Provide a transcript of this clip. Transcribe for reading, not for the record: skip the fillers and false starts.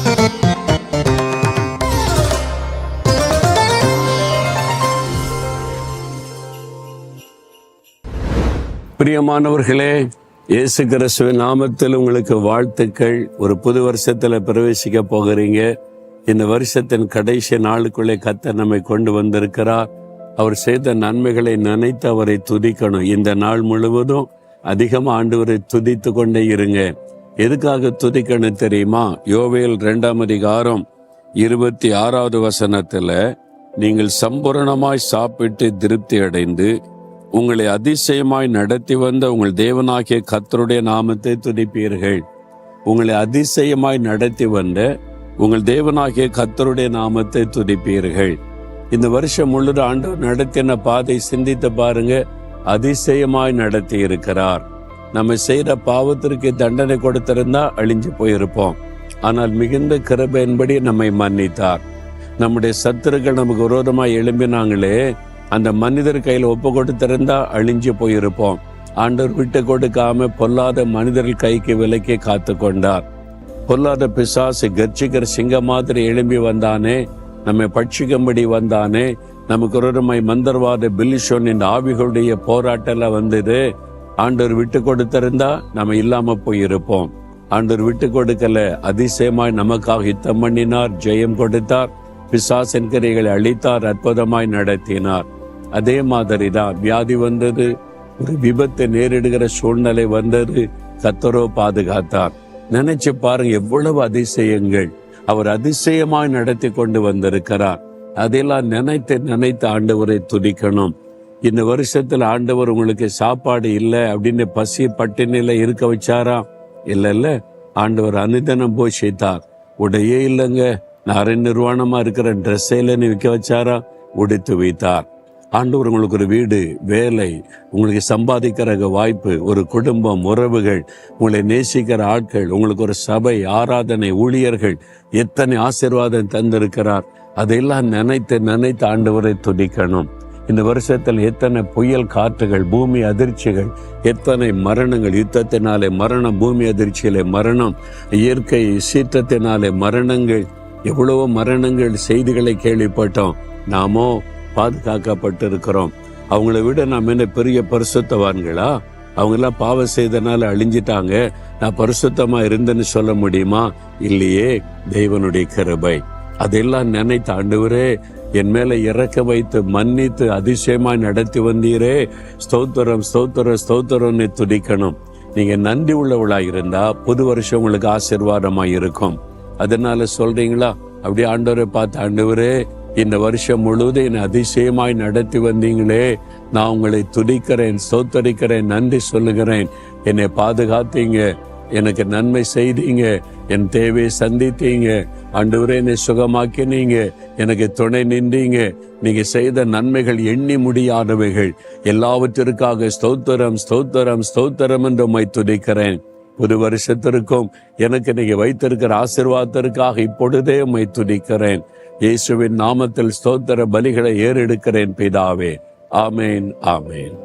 பிரியமானவர்களே, இயேசு கிறிஸ்துவின் நாமத்தில் உங்களுக்கு வாழ்த்துக்கள். ஒரு புது வருஷத்துல பிரவேசிக்க போகிறீங்க. இந்த வருஷத்தின் கடைசி நாளுக்குள்ளே கர்த்தர் நம்மை கொண்டு வந்திருக்கிறார். அவர் செய்த நன்மைகளை நினைத்து அவரை துதிக்கணும். இந்த நாள் முழுவதும் அதிகமா ஆண்டவரை துதித்து கொண்டே இருங்க. எதுக்காக துதிக்கணும் தெரியுமா? யோவேல் 2:26 நீங்கள் சம்பூரணமாய் சாப்பிட்டு திருப்தி அடைந்து உங்களை அதிசயமாய் நடத்தி வந்த உங்கள் தேவனாகிய கர்த்தருடைய நாமத்தை துதிப்பீர்கள். உங்களை அதிசயமாய் நடத்தி வந்த உங்கள் தேவனாகிய கர்த்தருடைய நாமத்தை துதிப்பீர்கள். இந்த வருஷம் முழுவதும் ஆண்டவர் நடத்தின பாதை சிந்தித்து பாருங்க. அதிசயமாய் நடத்தி இருக்கிறார். நம்ம செய்யற பாவத்திற்கு தண்டனை கொடுத்திருந்தா அழிஞ்சு போயிருப்போம். ஆனால் மிகுந்த கிருபையின்படி நம்மை மன்னித்தார். நம்முடைய சத்துருக்கள் நமக்கு விரோதமாய் எழும்பினாங்களே, அந்த மனிதர் கையில் ஒப்பு கொடுத்திருந்தா அழிஞ்சு போயிருப்போம். ஆண்டவர் விட்டு கொடுக்காம பொல்லாத மனிதர்கள் கைக்கு விலக்கி காத்து கொண்டார். பொல்லாத பிசாசு கர்ச்சிக்கிற சிங்க மாதிரி எழும்பி வந்தானே, நம்மை பட்சிக்கும்படி வந்தானே, நமக்கு விரோதமாய் மந்திரவாத பில்லிஷோன் இந்த ஆவிகளுடைய போராட்டல வந்தது. ஆண்டவர் விட்டு கொடுத்திருந்தா நம்ம இல்லாம போயிருப்போம். ஆண்டவர் விட்டு கொடுக்கல. அதிசயமாய் நமக்காக யுத்தம் பண்ணினார், ஜெயம் கொடுத்தார், பிசாசின் கிரைகளை அழித்தார், அற்புதமாய் நடத்தினார். அதே மாதிரிதான் வியாதி வந்தது, ஒரு விபத்து நேரிடுகிற சூழ்நிலை வந்தது, கர்த்தரோ பாதுகாத்தார். நினைச்சு பாருங்க, எவ்வளவு அதிசயங்கள் அவர் அதிசயமாய் நடத்தி கொண்டு வந்திருக்கிறார். அதெல்லாம் நினைத்து ஆண்டவரை துதிக்கணும். இந்த வருஷத்துல ஆண்டவர் உங்களுக்கு சாப்பாடு இல்லை அப்படின்னு பசி பட்டினில இருக்க வச்சாரா? இல்ல, ஆண்டவர் அனுதினம் போஷித்தார். உடையே இல்லைங்க, நான் நிர்வாணமா இருக்கிற ட்ரெஸ்ஸே இல்லைன்னு விற்க வச்சாரா? உடுத்து வைத்தார். ஆண்டவர் உங்களுக்கு ஒரு வீடு, வேலை, உங்களுக்கு சம்பாதிக்கிற வாய்ப்பு, ஒரு குடும்பம், உறவுகள், உங்களை நேசிக்கிற ஆட்கள், உங்களுக்கு ஒரு சபை, ஆராதனை, ஊழியர்கள், எத்தனை ஆசீர்வாதம் தந்திருக்கிறார். அதையெல்லாம் நினைத்து ஆண்டவரை துதிக்கணும். இந்த வருஷத்தில் எத்தனை புயல் காற்றுகள், பூமி அதிர்ச்சிகள், எத்தனை மரணங்கள், யுத்தத்தினாலே மரணம், பூமி அதிர்ச்சியிலே மரணம், இயற்கை சீற்றத்தினாலே மரணங்கள், எவ்வளவோ மரணங்கள் செய்திகளை கேள்விப்பட்டோம். நாமோ பாதுகாக்கப்பட்டிருக்கிறோம். அவங்கள விட நாம் என்ன பெரிய பரிசுத்தவான்களா? அவங்க எல்லாம் பாவம் செய்தனால அழிஞ்சிட்டாங்க. நான் பரிசுத்தமா இருந்தேன்னு சொல்ல முடியுமா? இல்லையே. தேவனுடைய கிருபை. அதெல்லாம் நினைத்து ஆண்டவரே என் மேல இறக்க வைத்து மன்னித்து அதிசயமாய் நடத்தி வந்தீரே, ஸ்தோத்திரம் ஸ்தோத்திரம் ஸ்தோத்திரம்னு துதிக்கணும். நீங்க நன்றி உள்ளவளாய் இருந்தா புது வருஷம் உங்களுக்கு ஆசீர்வாதமாய் இருக்கும். அதனால சொல்றீங்களா? அப்படியே ஆண்டவரை பார்த்து, ஆண்டவரே இந்த வருஷம் முழுவதும் என்னை அதிசயமாய் நடத்தி வந்தீங்களே, நான் உங்களை துதிக்கிறேன், ஸ்தோத்தரிக்கிறேன், நன்றி சொல்லுகிறேன். என்னை பாதுகாத்தீங்க, எனக்கு நன்மை செய்தீங்க, என் தேவையை சந்தித்தீங்க, ஆண்டவரே என்னை சுகமாக்கினீங்க, எனக்கு துணை நின்றீங்க. நீங்க செய்த நன்மைகள் எண்ணி முடியாதவைகள். எல்லாவற்றிற்காக ஸ்தோத்திரம் ஸ்தோத்திரம் ஸ்தோத்திரம் என்று உம்மை துதிக்கிறேன். புது வருஷத்திற்கும் எனக்கு நீங்க வைத்திருக்கிற ஆசீர்வாதத்திற்காக இப்பொழுதே உம்மை துதிக்கிறேன். இயேசுவின் நாமத்தில் ஸ்தோத்திர பலிகளை ஏறெடுக்கிறேன் பிதாவே. ஆமேன், ஆமேன்.